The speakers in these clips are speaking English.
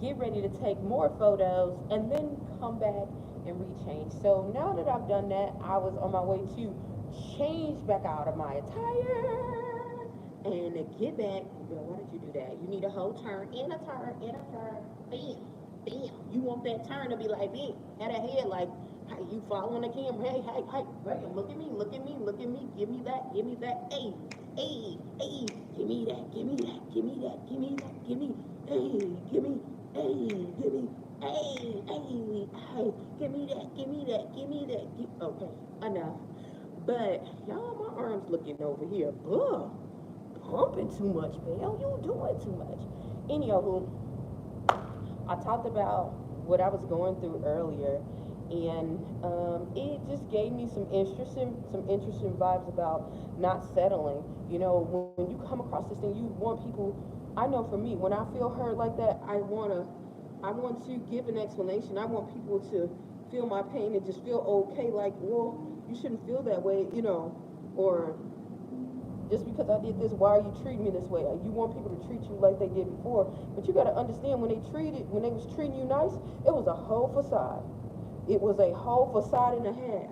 get ready to take more photos, and then come back and rechange. So now that I've done that, I was on my way to change back out of my attire and get back. Girl, why did you do that? You need a whole turn, and a turn, and a turn. Bam, bam. You want that turn to be like, bam, at a head, like, hey, you following the camera. Hey, hey, hey, bam, look at me, look at me, look at me. Give me that, give me that. Hey, hey, hey, give me that, give me that, give me that, give me that, give me, hey, give me, hey, give me, hey, hey, hey, give me that, give me that, give me that. Okay, enough. But y'all, my arms looking over here. Ugh, pumping too much, Belle. You doing too much. Anywho, I talked about what I was going through earlier, and it just gave me some interesting vibes about not settling. You know, when you come across this thing, you want people. I know for me, when I feel hurt like that, I want to give an explanation. I want people to feel my pain and just feel okay. Like, well, you shouldn't feel that way, or just because I did this, why are you treating me this way? You want people to treat you like they did before, but you got to understand when they was treating you nice, it was a whole facade. It was a whole facade and a half.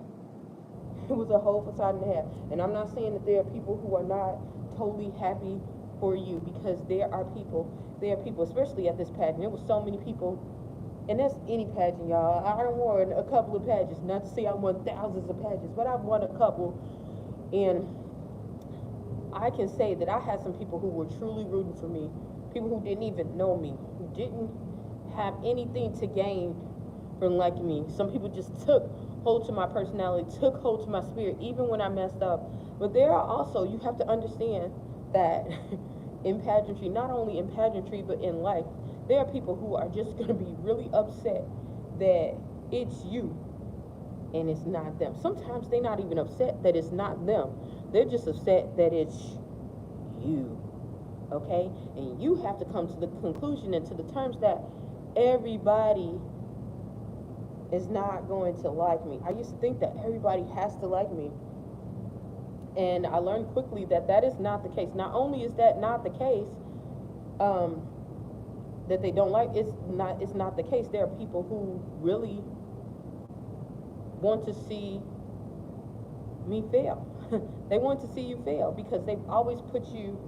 It was a whole facade and a half. And I'm not saying that there are people who are not totally happy for you, because there are people, especially at this pageant. There was so many people, and that's any pageant, y'all. I done won a couple of pageants. Not to say I won thousands of pageants, but I've won a couple, and I can say that I had some people who were truly rooting for me, people who didn't even know me, who didn't have anything to gain from liking me. Some people just took hold to my personality, took hold to my spirit, even when I messed up. But there are also, you have to understand that in pageantry, not only in pageantry, but in life, there are people who are just going to be really upset that it's you and it's not them. Sometimes they're not even upset that it's not them. They're just upset that it's you. Okay? And you have to come to the conclusion and to the terms that everybody is not going to like me. I used to think that everybody has to like me. And I learned quickly that that is not the case. Not only is that not the case, um, that they don't like, it's not the case. There are people who really want to see me fail. They want to see you fail because they've always put you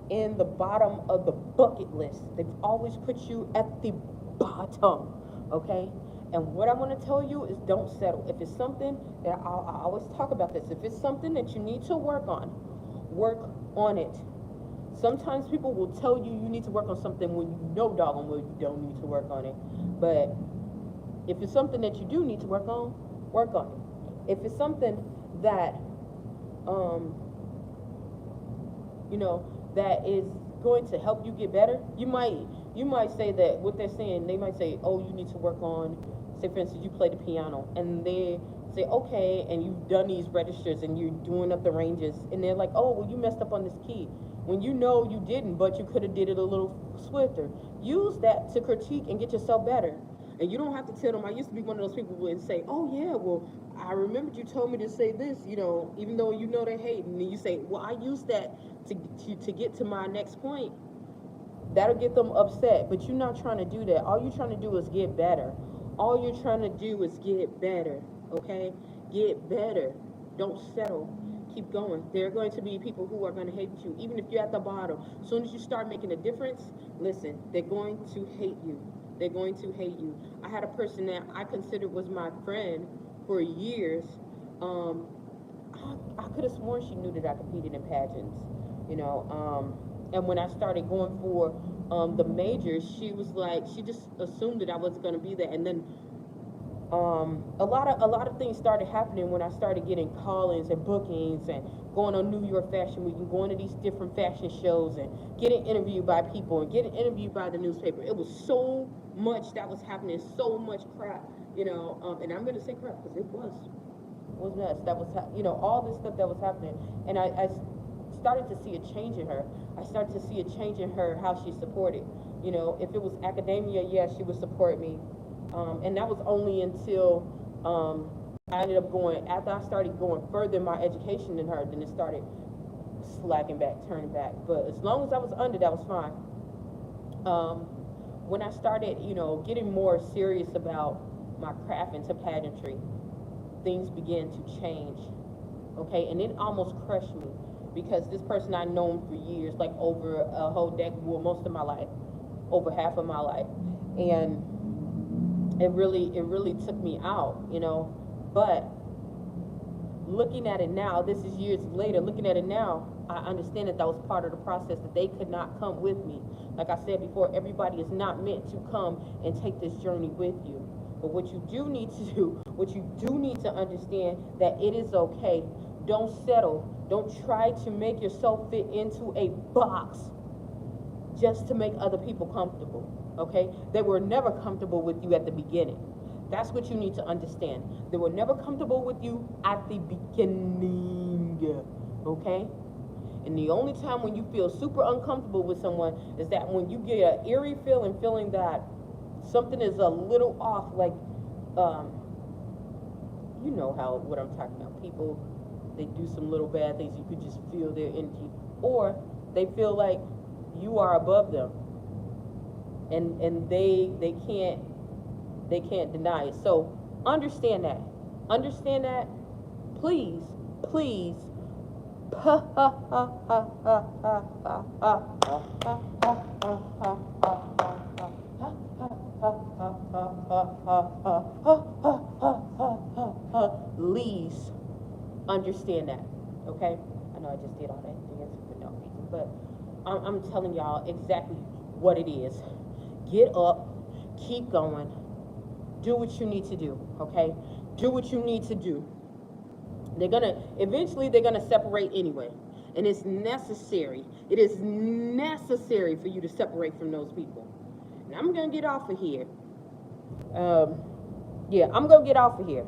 in the bottom of the bucket list. They've always put you at the bottom, okay? And what I want to tell you is don't settle. If it's something that I always talk about this, if it's something that you need to work on it. Sometimes people will tell you you need to work on something when you know doggone well you don't need to work on it. But if it's something that you do need to work on it. If it's something that um, that is going to help you get better, you might say that what they're saying, they might say, oh, you need to work on, say for instance, you play the piano, and they say, okay, and you've done these registers and you're doing up the ranges, and they're like, oh, well, you messed up on this key. When you know you didn't, but you could have did it a little swifter. Use that to critique and get yourself better. And you don't have to tell them. I used to be one of those people who would say, oh, yeah, well, I remembered you told me to say this, even though you know they hate. And then you say, well, I used that to get to my next point. That'll get them upset, but you're not trying to do that. All you're trying to do is get better. All you're trying to do is get better, okay? Get better. Don't settle. Keep going. There are going to be people who are going to hate you, even if you're at the bottom. As soon as you start making a difference, listen, they're going to hate you. They're going to hate you. I had a person that I considered was my friend for years. Um, I could have sworn she knew that I competed in pageants, you know. And when I started going for the majors, she was like, she just assumed that I wasn't going to be there. And then a lot of things started happening when I started getting call-ins and bookings and going on New York Fashion Week and going to these different fashion shows and getting interviewed by people and getting interviewed by the newspaper. It was so much that was happening, so much crap, and I'm going to say crap because it was nuts. That was, all this stuff that was happening. And I started to see a change in her. I started to see a change in her, how she supported. If it was academia, yeah, she would support me. And that was only until I ended up going, after I started going further in my education than her, then it started slacking back, turning back. But as long as I was under, that was fine. when I started, getting more serious about my craft into pageantry, things began to change. Okay, and it almost crushed me because this person I've known for years, like over a whole decade, well, most of my life, over half of my life, and it really took me out. But looking at it now, this is years later, looking at it now, I understand that was part of the process, that they could not come with me. Like I said before, everybody is not meant to come and take this journey with you. But what you do need to do, what you do need to understand, that it is okay. Don't settle. Don't try to make yourself fit into a box just to make other people comfortable. Okay? They were never comfortable with you at the beginning. That's what you need to understand. They were never comfortable with you at the beginning. Okay? And the only time when you feel super uncomfortable with someone is that when you get an eerie feeling that something is a little off, like, you know what I'm talking about. People, they do some little bad things, you could just feel their energy. Or they feel like you are above them. And they can't deny it. So understand that. Understand that. Please, please. Please understand that. Okay? I know I just did all that dance for no reason, but I'm telling y'all exactly what it is. Get up, keep going, do what you need to do, okay? Do what you need to do. Eventually they're gonna separate anyway. And it's necessary. It is necessary for you to separate from those people. And I'm gonna get off of here. Yeah, I'm gonna get off of here.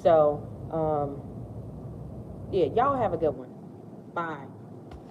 So, yeah, y'all have a good one. Bye.